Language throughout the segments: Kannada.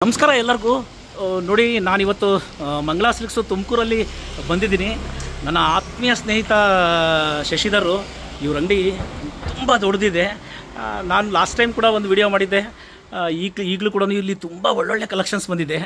ನಮಸ್ಕಾರ ಎಲ್ಲರಿಗೂ ನೋಡಿ ನಾನಿವತ್ತು ಮಂಗಳಾ ಸಿಲ್ಕ್ಸು ತುಮಕೂರಲ್ಲಿ ಬಂದಿದ್ದೀನಿ. ನನ್ನ ಆತ್ಮೀಯ ಸ್ನೇಹಿತ ಶಶಿಧರ್ ಇವ್ರ ಅಂಗಡಿ ತುಂಬ ದೊಡ್ಡದಿದೆ. ನಾನು ಲಾಸ್ಟ್ ಟೈಮ್ ಕೂಡ ಒಂದು ವಿಡಿಯೋ ಮಾಡಿದ್ದೆ. ಈಗಲೂ ಕೂಡ ಇಲ್ಲಿ ತುಂಬ ಒಳ್ಳೊಳ್ಳೆ ಕಲೆಕ್ಷನ್ಸ್ ಬಂದಿದೆ.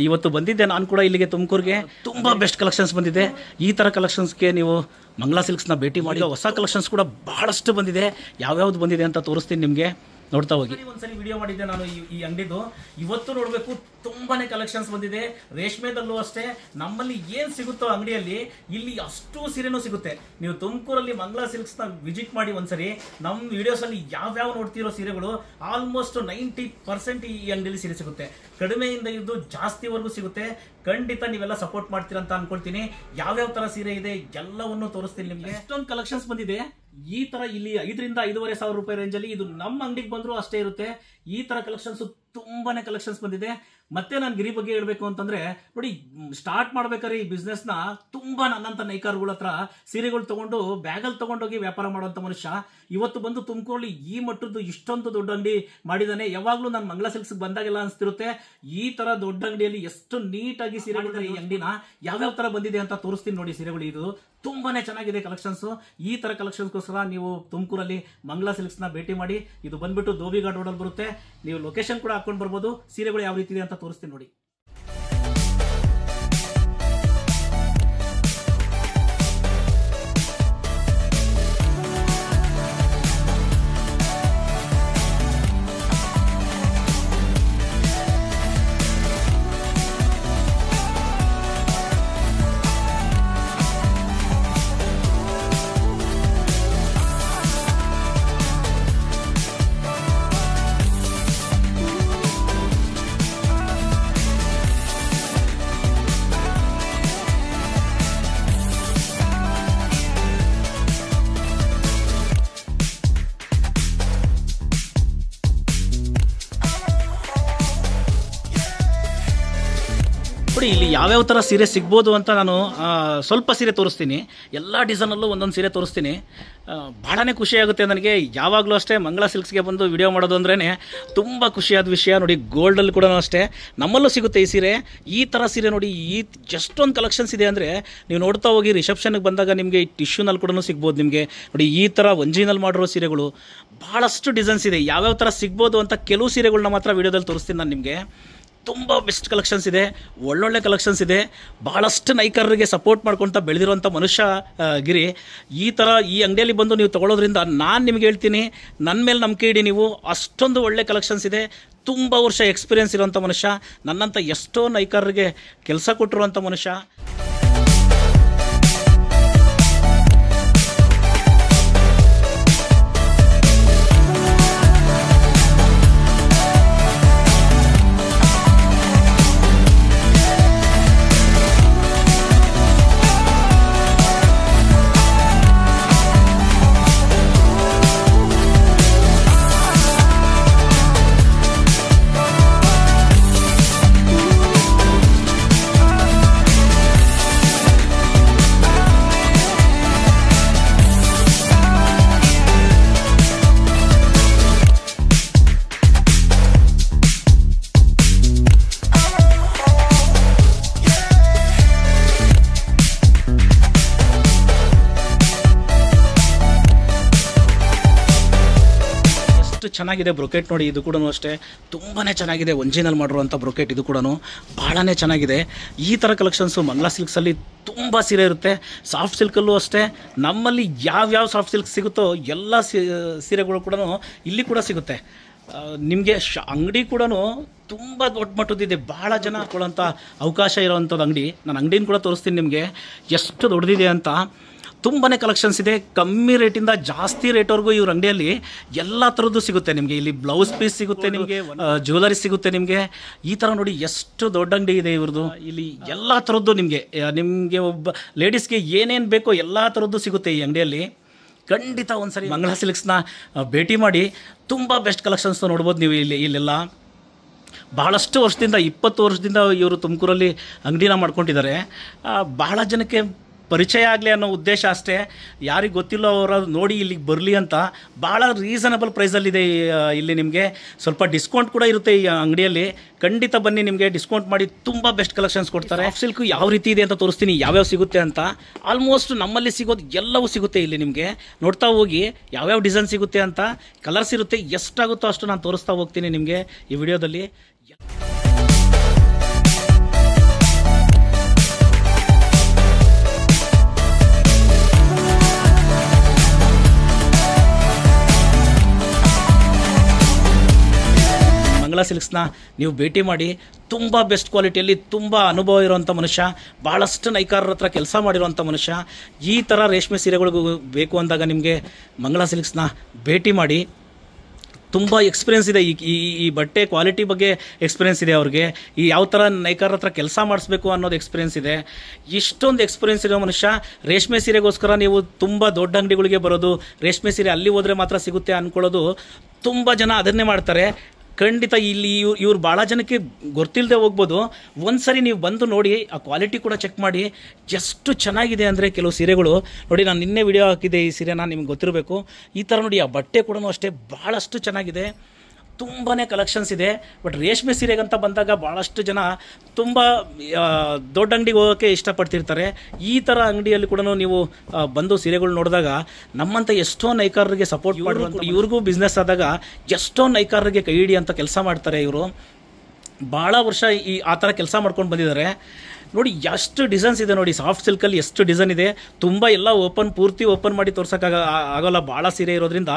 ಇವತ್ತು ಬಂದಿದ್ದೆ ನಾನು ಕೂಡ ಇಲ್ಲಿಗೆ ತುಮಕೂರಿಗೆ. ತುಂಬ ಬೆಸ್ಟ್ ಕಲೆಕ್ಷನ್ಸ್ ಬಂದಿದೆ. ಈ ಥರ ಕಲೆಕ್ಷನ್ಸ್ಗೆ ನೀವು ಮಂಗಳಾ ಸಿಲ್ಕ್ಸ್ನ ಭೇಟಿ ಮಾಡಿ. ಹೊಸ ಕಲೆಕ್ಷನ್ಸ್ ಕೂಡ ಬಹಳಷ್ಟು ಬಂದಿದೆ. ಯಾವ್ಯಾವ್ದು ಬಂದಿದೆ ಅಂತ ತೋರಿಸ್ತೀನಿ ನಿಮಗೆ, ನೋಡ್ತಾ ಹೋಗಿ. ಒಂದ್ಸಲಿ ವಿಡಿಯೋ ಮಾಡಿದ್ದೆ ನಾನು ಈ ಅಂಗಡಿದು. ಇವತ್ತು ನೋಡಬೇಕು, ತುಂಬಾನೇ ಕಲೆಕ್ಷನ್ಸ್ ಬಂದಿದೆ. ರೇಷ್ಮೆದಲ್ಲೂ ಅಷ್ಟೇ ನಮ್ಮಲ್ಲಿ ಏನು ಸಿಗುತ್ತೋ ಅಂಗಡಿಯಲ್ಲಿ ಇಲ್ಲಿ ಅಷ್ಟು ಸೀರೆನೂ ಸಿಗುತ್ತೆ. ನೀವು ತುಮಕೂರಲ್ಲಿ ಮಂಗಳಾ ಸಿಲ್ಕ್ಸ್ನ ವಿಸಿಟ್ ಮಾಡಿ ಒಂದ್ಸರಿ. ನಮ್ಮ ವಿಡಿಯೋಸಲ್ಲಿ ಯಾವ್ಯಾವ ನೋಡ್ತಿರೋ ಸೀರೆಗಳು ಆಲ್ಮೋಸ್ಟ್ 90% ಈ ಅಂಗಡಿಯಲ್ಲಿ ಸೀರೆ ಸಿಗುತ್ತೆ. ಕಡಿಮೆಯಿಂದ ಇದ್ದು ಜಾಸ್ತಿವರೆಗೂ ಸಿಗುತ್ತೆ. ಖಂಡಿತ ನೀವೆಲ್ಲ ಸಪೋರ್ಟ್ ಮಾಡ್ತೀರಾ ಅಂತ ಅನ್ಕೊಳ್ತೀನಿ. ಯಾವ್ಯಾವ ತರ ಸೀರೆ ಇದೆ ಎಲ್ಲವನ್ನು ತೋರಿಸ್ತೀನಿ ನಿಮ್ಗೆ. ಎಷ್ಟೊಂದು ಕಲೆಕ್ಷನ್ಸ್ ಬಂದಿದೆ. ಈ ತರ ಇಲ್ಲಿ 5,000 ರಿಂದ 5,500 ರೂಪಾಯಿ ರೇಂಜಲ್ಲಿ ಇದು ನಮ್ಮ ಅಂಗಡಿಗೆ ಬಂದ್ರು ಅಷ್ಟೇ ಇರುತ್ತೆ. ಈ ತರ ಕಲೆಕ್ಷನ್ಸ್ ತುಂಬಾನೇ ಕಲೆಕ್ಷನ್ಸ್ ಬಂದಿದೆ. ಮತ್ತೆ ನಾನು ಗಿರಿ ಬಗ್ಗೆ ಹೇಳ್ಬೇಕು ಅಂತಂದ್ರೆ ನೋಡಿ, ಸ್ಟಾರ್ಟ್ ಮಾಡ್ಬೇಕಾದ್ರೆ ಈ ಬಿಸ್ನೆಸ್ ನ ತುಂಬಾ ನನ್ನಂತ ನೈಕಾರ್ಗಳ ಹತ್ರ ಸೀರೆಗಳು ತಗೊಂಡು ಬ್ಯಾಗಲ್ಲಿ ತಗೊಂಡೋಗಿ ವ್ಯಾಪಾರ ಮಾಡುವಂತ ಮನುಷ್ಯ ಇವತ್ತು ಬಂದು ತುಮಕೂರಲ್ಲಿ ಈ ಮಟ್ಟದ್ದು ಇಷ್ಟೊಂದು ದೊಡ್ಡ ಅಂಗಡಿ ಮಾಡಿದಾನೆ. ಯಾವಾಗ್ಲೂ ನಾನು ಮಂಗಳಾ ಸಿಲ್ಕ್ಸ್ ಬಂದಾಗೆಲ್ಲ ಅನ್ಸ್ತಿರುತ್ತೆ, ಈ ತರ ದೊಡ್ಡ ಅಂಗಡಿಯಲ್ಲಿ ಎಷ್ಟು ನೀಟಾಗಿ ಸೀರೆಗಳು ಈ ಅಂಗಡಿನ ಯಾವ್ಯಾವ ತರ ಬಂದಿದೆ ಅಂತ ತೋರಿಸ್ತೀನಿ ನೋಡಿ. ಸೀರೆಗಳು ಇದು ತುಂಬಾನೇ ಚೆನ್ನಾಗಿದೆ ಕಲೆಕ್ಷನ್ಸ್. ಈ ತರ ಕಲೆಕ್ಷನ್ಸ್ಗೋಸ್ಕರ ನೀವು ತುಮಕೂರಲ್ಲಿ ಮಂಗಳಾ ಸಿಲ್ಕ್ಸ್ ನ ಭೇಟಿ ಮಾಡಿ. ಇದು ಬಂದ್ಬಿಟ್ಟು ಧೋಬಿಘಾಟ್ ರೋಡಲ್ಲಿ ಬರುತ್ತೆ. ನೀವು ಲೊಕೇಶನ್ ಕೂಡ ಹಾಕೊಂಡು ಬರ್ಬೋದು. ಸೀರೆಗಳು ಯಾವ ರೀತಿ ಇದೆ ಅಂತ ತೋರಿಸ್ತೀನಿ ನೋಡಿ. ನೋಡಿ ಇಲ್ಲಿ ಯಾವ್ಯಾವ ಥರ ಸೀರೆ ಸಿಗ್ಬೋದು ಅಂತ ನಾನು ಸ್ವಲ್ಪ ಸೀರೆ ತೋರಿಸ್ತೀನಿ. ಎಲ್ಲ ಡಿಸೈನಲ್ಲೂ ಒಂದೊಂದು ಸೀರೆ ತೋರಿಸ್ತೀನಿ. ಭಾಳನೇ ಖುಷಿಯಾಗುತ್ತೆ ನನಗೆ. ಯಾವಾಗಲೂ ಅಷ್ಟೇ ಮಂಗಳಾ ಸಿಲ್ಕ್ಸ್ಗೆ ಬಂದು ವಿಡಿಯೋ ಮಾಡೋದು ಅಂದ್ರೇ ತುಂಬ ಖುಷಿಯಾದ ವಿಷಯ. ನೋಡಿ ಗೋಲ್ಡಲ್ಲಿ ಕೂಡ ಅಷ್ಟೇ ನಮ್ಮಲ್ಲೂ ಸಿಗುತ್ತೆ ಈ ಸೀರೆ. ಈ ಥರ ಸೀರೆ ನೋಡಿ, ಎಷ್ಟೊಂದು ಕಲೆಕ್ಷನ್ಸ್ ಇದೆ ಅಂದರೆ ನೀವು ನೋಡ್ತಾ ಹೋಗಿ. ರಿಸೆಪ್ಷನ್ಗೆ ಬಂದಾಗ ನಿಮಗೆ ಟಿಶ್ಯೂನಲ್ಲಿ ಕೂಡ ಸಿಗ್ಬೋದು ನಿಮಗೆ. ನೋಡಿ ಈ ಥರ ಒಂಜಿನಲ್ಲಿ ಮಾಡಿರೋ ಸೀರೆಗಳು ಭಾಳಷ್ಟು ಡಿಸೈನ್ಸ್ ಇದೆ. ಯಾವ್ಯಾವ ಥರ ಸಿಗ್ಬೋದು ಅಂತ ಕೆಲವು ಸೀರೆಗಳನ್ನ ಮಾತ್ರ ವಿಡಿಯೋದಲ್ಲಿ ತೋರಿಸ್ತೀನಿ ನಾನು ನಿಮಗೆ. ತುಂಬ ಬೆಸ್ಟ್ ಕಲೆಕ್ಷನ್ಸ್ ಇದೆ, ಒಳ್ಳೊಳ್ಳೆ ಕಲೆಕ್ಷನ್ಸ್ ಇದೆ. ಭಾಳಷ್ಟು ನೈಕರರಿಗೆ ಸಪೋರ್ಟ್ ಮಾಡ್ಕೊತ ಬೆಳೆದಿರುವಂಥ ಮನುಷ್ಯ ಗಿರಿ. ಈ ಥರ ಈ ಅಂಗಡಿಯಲ್ಲಿ ಬಂದು ನೀವು ತೊಗೊಳೋದ್ರಿಂದ ನಾನು ನಿಮ್ಗೆ ಹೇಳ್ತೀನಿ, ನನ್ನ ಮೇಲೆ ನಂಬಿಕೆ ಇಡಿ ನೀವು. ಅಷ್ಟೊಂದು ಒಳ್ಳೆ ಕಲೆಕ್ಷನ್ಸ್ ಇದೆ. ತುಂಬ ವರ್ಷ ಎಕ್ಸ್ಪೀರಿಯೆನ್ಸ್ ಇರುವಂಥ ಮನುಷ್ಯ, ನನ್ನಂಥ ಎಷ್ಟೋ ನೈಕರರಿಗೆ ಕೆಲಸ ಕೊಟ್ಟಿರುವಂಥ ಮನುಷ್ಯ. ಚೆನ್ನಾಗಿದೆ ಬ್ರೊಕೆಟ್ ನೋಡಿ. ಇದು ಕೂಡ ಅಷ್ಟೇ ತುಂಬಾ ಚೆನ್ನಾಗಿದೆ. ಒಂಜಿನಲ್ಲಿ ಮಾಡಿರುವಂಥ ಬ್ರೊಕೆಟ್ ಇದು ಕೂಡ ಭಾಳನೇ ಚೆನ್ನಾಗಿದೆ. ಈ ಥರ ಕಲೆಕ್ಷನ್ಸು ಮಂಗಳಾ ಸಿಲ್ಕ್ಸಲ್ಲಿ ತುಂಬ ಸೀರೆ ಇರುತ್ತೆ. ಸಾಫ್ಟ್ ಸಿಲ್ಕಲ್ಲೂ ಅಷ್ಟೇ ನಮ್ಮಲ್ಲಿ ಯಾವ್ಯಾವ ಸಾಫ್ಟ್ ಸಿಲ್ಕ್ ಸಿಗುತ್ತೋ ಎಲ್ಲ ಸೀರೆಗಳು ಕೂಡ ಇಲ್ಲಿ ಕೂಡ ಸಿಗುತ್ತೆ ನಿಮಗೆ. ಅಂಗಡಿ ಕೂಡ ತುಂಬ ದೊಡ್ಡ ಮಟ್ಟದಿದೆ. ಭಾಳ ಜನ ಹಾಕೊಳ್ಳೋಂಥ ಅವಕಾಶ ಇರೋವಂಥದ್ದು ಅಂಗಡಿ. ನಾನು ಅಂಗಡಿನ ಕೂಡ ತೋರಿಸ್ತೀನಿ ನಿಮಗೆ ಎಷ್ಟು ದೊಡ್ಡದಿದೆ ಅಂತ. ತುಂಬಾ ಕಲೆಕ್ಷನ್ಸ್ ಇದೆ. ಕಮ್ಮಿ ರೇಟಿಂದ ಜಾಸ್ತಿ ರೇಟ್ವರೆಗೂ ಇವ್ರ ಅಂಗಡಿಯಲ್ಲಿ ಎಲ್ಲ ಥರದ್ದು ಸಿಗುತ್ತೆ ನಿಮಗೆ. ಇಲ್ಲಿ ಬ್ಲೌಸ್ ಪೀಸ್ ಸಿಗುತ್ತೆ ನಿಮಗೆ, ಜ್ಯುವೆಲರಿ ಸಿಗುತ್ತೆ ನಿಮಗೆ. ಈ ಥರ ನೋಡಿ ಎಷ್ಟು ದೊಡ್ಡ ಅಂಗಡಿ ಇದೆ ಇವ್ರದ್ದು. ಇಲ್ಲಿ ಎಲ್ಲ ಥರದ್ದು ನಿಮಗೆ ಒಬ್ಬ ಲೇಡೀಸ್ಗೆ ಏನೇನು ಬೇಕೋ ಎಲ್ಲ ಥರದ್ದು ಸಿಗುತ್ತೆ ಈ ಅಂಗಡಿಯಲ್ಲಿ. ಖಂಡಿತ ಒಂದ್ಸರಿ ಮಂಗಳಾ ಸಿಲ್ಕ್ಸ್ನ ಭೇಟಿ ಮಾಡಿ. ತುಂಬ ಬೆಸ್ಟ್ ಕಲೆಕ್ಷನ್ಸ್ ನೋಡ್ಬೋದು ನೀವು ಇಲ್ಲೆಲ್ಲ. ಬಹಳಷ್ಟು ವರ್ಷದಿಂದ 20 ವರ್ಷದಿಂದ ಇವರು ತುಮಕೂರಲ್ಲಿ ಅಂಗಡಿನ ಮಾಡ್ಕೊಂಡಿದ್ದಾರೆ. ಬಹಳ ಜನಕ್ಕೆ ಪರಿಚಯ ಆಗಲಿ ಅನ್ನೋ ಉದ್ದೇಶ ಅಷ್ಟೇ. ಯಾರಿಗೆ ಗೊತ್ತಿಲ್ಲೋ ಅವರ ನೋಡಿ ಇಲ್ಲಿಗೆ ಬರಲಿ ಅಂತ. ಭಾಳ ರೀಸನಬಲ್ ಪ್ರೈಸಲ್ಲಿದೆ ಇಲ್ಲಿ. ನಿಮಗೆ ಸ್ವಲ್ಪ ಡಿಸ್ಕೌಂಟ್ ಕೂಡ ಇರುತ್ತೆ ಈ ಅಂಗಡಿಯಲ್ಲಿ. ಖಂಡಿತ ಬನ್ನಿ, ನಿಮಗೆ ಡಿಸ್ಕೌಂಟ್ ಮಾಡಿ ತುಂಬ ಬೆಸ್ಟ್ ಕಲೆಕ್ಷನ್ಸ್ ಕೊಡ್ತಾರೆ. ಸಾಫ್ಟ್ ಸಿಲ್ಕ್ ಯಾವ ರೀತಿ ಇದೆ ಅಂತ ತೋರಿಸ್ತೀನಿ, ಯಾವ್ಯಾವ ಸಿಗುತ್ತೆ ಅಂತ. ಆಲ್ಮೋಸ್ಟ್ ನಮ್ಮಲ್ಲಿ ಸಿಗೋದು ಎಲ್ಲವೂ ಸಿಗುತ್ತೆ ಇಲ್ಲಿ. ನಿಮಗೆ ನೋಡ್ತಾ ಹೋಗಿ ಯಾವ್ಯಾವ ಡಿಸೈನ್ ಸಿಗುತ್ತೆ ಅಂತ, ಕಲರ್ಸ್ ಇರುತ್ತೆ. ಎಷ್ಟಾಗುತ್ತೋ ಅಷ್ಟು ನಾನು ತೋರಿಸ್ತಾ ಹೋಗ್ತೀನಿ ನಿಮಗೆ ಈ ವಿಡಿಯೋದಲ್ಲಿ. ಮಂಗಳಾ ಸಿಲ್ಕ್ಸ್ನ ನೀವು ಭೇಟಿ ಮಾಡಿ. ತುಂಬ ಬೆಸ್ಟ್ ಕ್ವಾಲಿಟಿಯಲ್ಲಿ ತುಂಬ ಅನುಭವ ಇರುವಂಥ ಮನುಷ್ಯ, ಭಾಳಷ್ಟು ನೈಕಾರರ ಹತ್ರ ಕೆಲಸ ಮಾಡಿರುವಂಥ ಮನುಷ್ಯ. ಈ ಥರ ರೇಷ್ಮೆ ಸೀರೆಗಳಿಗೂ ಬೇಕು ಅಂದಾಗ ನಿಮಗೆ ಮಂಗಳಾ ಸಿಲ್ಕ್ಸ್ನ ಭೇಟಿ ಮಾಡಿ. ತುಂಬ ಎಕ್ಸ್ಪೀರಿಯೆನ್ಸ್ ಇದೆ ಈ ಬಟ್ಟೆ ಕ್ವಾಲಿಟಿ ಬಗ್ಗೆ ಎಕ್ಸ್ಪೀರಿಯೆನ್ಸ್ ಇದೆ ಅವ್ರಿಗೆ. ಈ ಯಾವ ಥರ ನೈಕಾರರ ಹತ್ರ ಕೆಲಸ ಮಾಡಿಸ್ಬೇಕು ಅನ್ನೋದು ಎಕ್ಸ್ಪೀರಿಯೆನ್ಸ್ ಇದೆ. ಇಷ್ಟೊಂದು ಎಕ್ಸ್ಪೀರಿಯೆನ್ಸ್ ಇರೋ ಮನುಷ್ಯ. ರೇಷ್ಮೆ ಸೀರೆಗೋಸ್ಕರ ನೀವು ತುಂಬ ದೊಡ್ಡ ಅಂಗಡಿಗಳಿಗೆ ಬರೋದು, ರೇಷ್ಮೆ ಸೀರೆ ಅಲ್ಲಿ ಹೋದರೆ ಮಾತ್ರ ಸಿಗುತ್ತೆ ಅಂದ್ಕೊಳ್ಳೋದು, ತುಂಬ ಜನ ಅದನ್ನೇ ಮಾಡ್ತಾರೆ. ಖಂಡಿತ ಇಲ್ಲಿ ಇವ್ರು ಭಾಳ ಜನಕ್ಕೆ ಗೊತ್ತಿಲ್ಲದೆ ಹೋಗ್ಬೋದು. ಒಂದು ಸರಿ ನೀವು ಬಂದು ನೋಡಿ, ಆ ಕ್ವಾಲಿಟಿ ಕೂಡ ಚೆಕ್ ಮಾಡಿ. ಎಷ್ಟು ಚೆನ್ನಾಗಿದೆ ಅಂದರೆ ಕೆಲವು ಸೀರೆಗಳು ನೋಡಿ. ನಾನು ನಿನ್ನೆ ವಿಡಿಯೋ ಹಾಕಿದ್ದೆ ಈ ಸೀರೆನ, ನಿಮ್ಗೆ ಗೊತ್ತಿರಬೇಕು. ಈ ಥರ ನೋಡಿ, ಆ ಬಟ್ಟೆ ಕೂಡ ಅಷ್ಟೇ ಭಾಳಷ್ಟು ಚೆನ್ನಾಗಿದೆ. ತುಂಬಾ ಕಲೆಕ್ಷನ್ಸ್ ಇದೆ. ಬಟ್ ರೇಷ್ಮೆ ಸೀರೆಗಂತ ಬಂದಾಗ ಭಾಳಷ್ಟು ಜನ ತುಂಬ ದೊಡ್ಡ ಅಂಗಡಿಗೆ ಹೋಗೋಕ್ಕೆ ಇಷ್ಟಪಡ್ತಿರ್ತಾರೆ. ಈ ಥರ ಅಂಗಡಿಯಲ್ಲಿ ಕೂಡ ನೀವು ಬಂದು ಸೀರೆಗಳು ನೋಡಿದಾಗ ನಮ್ಮಂಥ ಎಷ್ಟೋ ನೈಕಾರರಿಗೆ ಸಪೋರ್ಟ್ ಮಾಡುವಂಥ, ಇವ್ರಿಗೂ ಬಿಸ್ನೆಸ್ ಆದಾಗ ಎಷ್ಟೋ ನೈಕಾರರಿಗೆ ಕೈ ಹಿಡಿ ಅಂತ ಕೆಲಸ ಮಾಡ್ತಾರೆ ಇವರು. ಭಾಳ ವರ್ಷ ಆ ಥರ ಕೆಲಸ ಮಾಡ್ಕೊಂಡು ಬಂದಿದ್ದಾರೆ. ನೋಡಿ ಎಷ್ಟು ಡಿಸೈನ್ಸ್ ಇದೆ ನೋಡಿ. ಸಾಫ್ಟ್ ಸಿಲ್ಕಲ್ಲಿ ಎಷ್ಟು ಡಿಸೈನ್ ಇದೆ. ತುಂಬ ಎಲ್ಲ ಪೂರ್ತಿ ಓಪನ್ ಮಾಡಿ ಆಗೋಲ್ಲ, ಭಾಳ ಸೀರೆ ಇರೋದ್ರಿಂದ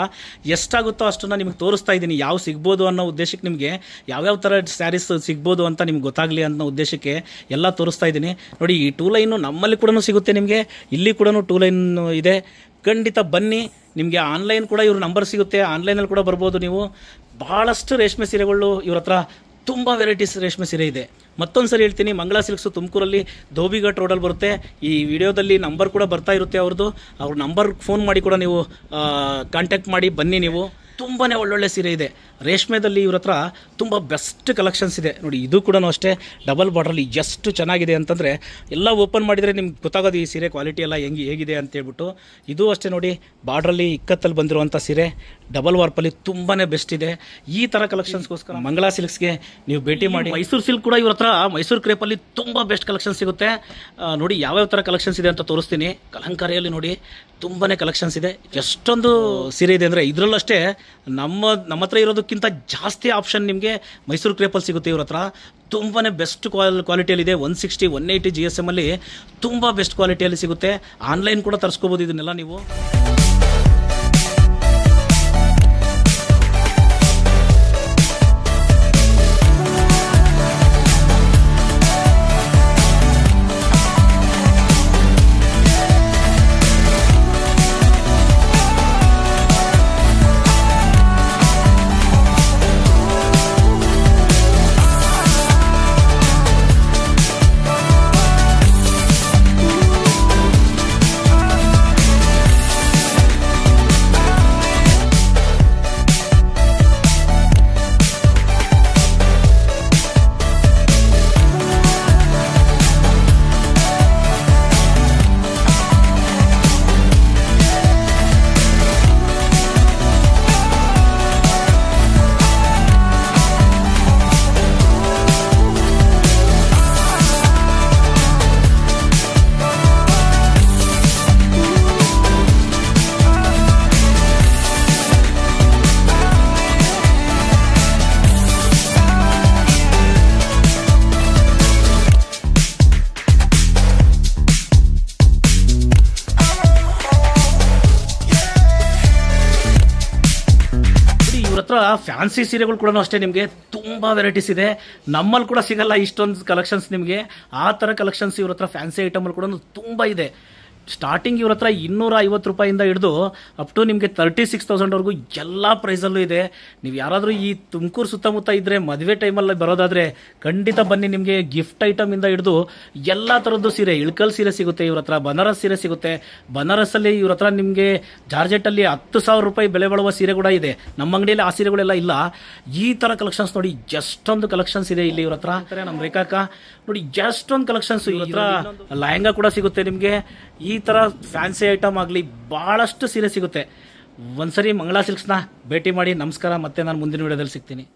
ಎಷ್ಟಾಗುತ್ತೋ ಅಷ್ಟನ್ನು ನಿಮಗೆ ತೋರಿಸ್ತಾ ಇದ್ದೀನಿ. ಯಾವ ಸಿಗ್ಬೋದು ಅನ್ನೋ ಉದ್ದೇಶಕ್ಕೆ, ನಿಮಗೆ ಯಾವ್ಯಾವ ಥರ ಸ್ಯಾರೀಸ್ ಸಿಗ್ಬೋದು ಅಂತ ನಿಮ್ಗೆ ಗೊತ್ತಾಗಲಿ ಅನ್ನೋ ಉದ್ದೇಶಕ್ಕೆ ಎಲ್ಲ ತೋರಿಸ್ತಾ ಇದ್ದೀನಿ. ನೋಡಿ, ಈ 2 ಲೈನು ನಮ್ಮಲ್ಲಿ ಕೂಡ ಸಿಗುತ್ತೆ ನಿಮಗೆ. ಇಲ್ಲಿ ಕೂಡ 2 ಲೈನ್ ಇದೆ. ಖಂಡಿತ ಬನ್ನಿ. ನಿಮಗೆ ಆನ್ಲೈನ್ ಕೂಡ ಇವ್ರ ನಂಬರ್ ಸಿಗುತ್ತೆ, ಆನ್ಲೈನಲ್ಲಿ ಕೂಡ ಬರ್ಬೋದು ನೀವು. ಭಾಳಷ್ಟು ರೇಷ್ಮೆ ಸೀರೆಗಳು ಇವ್ರ ಹತ್ರ, ತುಂಬ ವೆರೈಟೀಸ್ ರೇಷ್ಮೆ ಸೀರೆ ಇದೆ. ಮತ್ತೊಂದು ಸರಿ ಹೇಳ್ತೀನಿ, ಮಂಗಳಾ ಸಿಲ್ಕ್ಸು ತುಮಕೂರಲ್ಲಿ ಧೋಬಿಘಾಟ್ ರೋಡಲ್ಲಿ ಬರುತ್ತೆ. ಈ ವಿಡಿಯೋದಲ್ಲಿ ನಂಬರ್ ಕೂಡ ಬರ್ತಾ ಇರುತ್ತೆ ಅವ್ರದ್ದು. ಅವ್ರ ನಂಬರ್ ಫೋನ್ ಮಾಡಿ ಕೂಡ ನೀವು ಕಾಂಟ್ಯಾಕ್ಟ್ ಮಾಡಿ ಬನ್ನಿ ನೀವು. ತುಂಬಾ ಒಳ್ಳೊಳ್ಳೆ ಸೀರೆ ಇದೆ. ರೇಷ್ಮೆದಲ್ಲಿ ಇವ್ರ ಹತ್ರ ತುಂಬ ಬೆಸ್ಟ್ ಕಲೆಕ್ಷನ್ಸ್ ಇದೆ ನೋಡಿ. ಇದು ಕೂಡ ಅಷ್ಟೇ ಡಬಲ್ ಬಾರ್ಡ್ರಲ್ಲಿ ಎಷ್ಟು ಚೆನ್ನಾಗಿದೆ ಅಂತಂದರೆ, ಎಲ್ಲ ಓಪನ್ ಮಾಡಿದರೆ ನಿಮ್ಗೆ ಗೊತ್ತಾಗೋದು ಈ ಸೀರೆ ಕ್ವಾಲಿಟಿ ಎಲ್ಲ ಹೇಗಿದೆ ಅಂತೇಳ್ಬಿಟ್ಟು. ಇದು ಅಷ್ಟೇ ನೋಡಿ, ಬಾರ್ಡ್ರಲ್ಲಿ ಇಕ್ಕತ್ತಲ್ಲಿ ಬಂದಿರುವಂಥ ಸೀರೆ, ಡಬಲ್ ವಾರ್ಪಲ್ಲಿ ತುಂಬಾ ಬೆಸ್ಟ್ ಇದೆ. ಈ ಥರ ಕಲೆಕ್ಷನ್ಸ್ಗೋಸ್ಕರ ಮಂಗಳಾ ಸಿಲ್ಕ್ಸ್ಗೆ ನೀವು ಭೇಟಿ ಮಾಡಿ. ಮೈಸೂರು ಸಿಲ್ಕ್ ಕೂಡ ಇವ್ರ ಹತ್ರ, ಮೈಸೂರು ಕ್ರೇಪಲ್ಲಿ ತುಂಬ ಬೆಸ್ಟ್ ಕಲೆಕ್ಷನ್ ಸಿಗುತ್ತೆ. ನೋಡಿ ಯಾವ್ಯಾವ ಥರ ಕಲೆಕ್ಷನ್ಸ್ ಇದೆ ಅಂತ ತೋರಿಸ್ತೀನಿ. ಕಲಂಕಾರಿಯಲ್ಲಿ ನೋಡಿ ತುಂಬಾ ಕಲೆಕ್ಷನ್ಸ್ ಇದೆ. ಎಷ್ಟೊಂದು ಸೀರೆ ಇದೆ ಅಂದರೆ, ಇದರಲ್ಲಷ್ಟೇ ನಮ್ಮ ಹತ್ರ ಇರೋದಕ್ಕಿಂತ ಜಾಸ್ತಿ ಆಪ್ಷನ್ ನಿಮಗೆ ಮೈಸೂರು ಕ್ರೇಪಲ್ಲಿ ಸಿಗುತ್ತೆ ಇವ್ರ ಹತ್ರ. ತುಂಬಾ ಬೆಸ್ಟ್ ಕ್ವಾಲಿಟಿಯಲ್ಲಿದೆ. 160, 180 GSM ಅಲ್ಲಿ ತುಂಬ ಬೆಸ್ಟ್ ಕ್ವಾಲಿಟಿಯಲ್ಲಿ ಸಿಗುತ್ತೆ. ಆನ್ಲೈನ್ ಕೂಡ ತರಿಸ್ಕೋಬೋದು ಇದನ್ನೆಲ್ಲ ನೀವು. ಫ್ಯಾನ್ಸಿ ಸೀರೆಗಳು ಕೂಡ ಅಷ್ಟೇ ನಿಮಗೆ ತುಂಬ ವೆರೈಟೀಸ್ ಇದೆ. ನಮ್ಮಲ್ಲಿ ಕೂಡ ಸಿಗಲ್ಲ ಇಷ್ಟೊಂದು ಕಲೆಕ್ಷನ್ಸ್ ನಿಮಗೆ. ಆ ಥರ ಕಲೆಕ್ಷನ್ಸ್ ಇವ್ರ ಹತ್ರ ಫ್ಯಾನ್ಸಿ ಐಟಮಲ್ಲಿ ಕೂಡ ತುಂಬ ಇದೆ. ಸ್ಟಾರ್ಟಿಂಗ್ ಇವ್ರ ಹತ್ರ 250 ರೂಪಾಯಿಂದ ಹಿಡಿದು ಅಪ್ ಟು ನಿಮಗೆ 36,000ವರೆಗೂ ಎಲ್ಲ ಪ್ರೈಸಲ್ಲೂ ಇದೆ. ನೀವು ಯಾರಾದರೂ ಈ ತುಮಕೂರು ಸುತ್ತಮುತ್ತ ಇದ್ದರೆ ಮದುವೆ ಟೈಮಲ್ಲಿ ಬರೋದಾದರೆ ಖಂಡಿತ ಬನ್ನಿ. ನಿಮಗೆ ಗಿಫ್ಟ್ ಐಟಮಿಂದ ಹಿಡಿದು ಎಲ್ಲ ಥರದ್ದು ಸೀರೆ, ಇಳ್ಕಲ್ ಸೀರೆ ಸಿಗುತ್ತೆ ಇವ್ರ ಹತ್ರ, ಬನಾರಸ್ ಸೀರೆ ಸಿಗುತ್ತೆ. ಬನಾರಸ್ಸಲ್ಲಿ ಇವ್ರ ಹತ್ರ ನಿಮಗೆ ಜಾರ್ಜೆಟಲ್ಲಿ 10,000 ರೂಪಾಯಿ ಬೆಲೆ ಬಾಳುವ ಸೀರೆ ಕೂಡ ಇದೆ. ನಮ್ಮ ಅಂಗಡಿಯಲ್ಲಿ ಆ ಸೀರೆಗಳೆಲ್ಲ ಇಲ್ಲ. ಈ ಥರ ಕಲೆಕ್ಷನ್ಸ್ ನೋಡಿ, ಎಷ್ಟೊಂದು ಕಲೆಕ್ಷನ್ಸ್ ಇದೆ ಇಲ್ಲಿ ಇವ್ರ ಹತ್ರ. ನಮ್ಮ ರೇಖಾಕ ನೋಡಿ, ಎಷ್ಟೊಂದು ಕಲೆಕ್ಷನ್ಸ್ ಇವ್ರ ಹತ್ರ. ಲೆಹಂಗಾ ಕೂಡ ಸಿಗುತ್ತೆ ನಿಮಗೆ. ಈ ಥರ ಫ್ಯಾನ್ಸಿ ಐಟಮ್ ಆಗಲಿ ಭಾಳಷ್ಟು ಸೀರೆ ಸಿಗುತ್ತೆ. ಒಂದ್ಸರಿ ಮಂಗಳಾ ಸಿಲ್ಕ್ಸ್ನ ಭೇಟಿ ಮಾಡಿ. ನಮಸ್ಕಾರ. ಮತ್ತೆ ನಾನು ಮುಂದಿನ ವಿಡಿಯೋದಲ್ಲಿ ಸಿಗ್ತೀನಿ.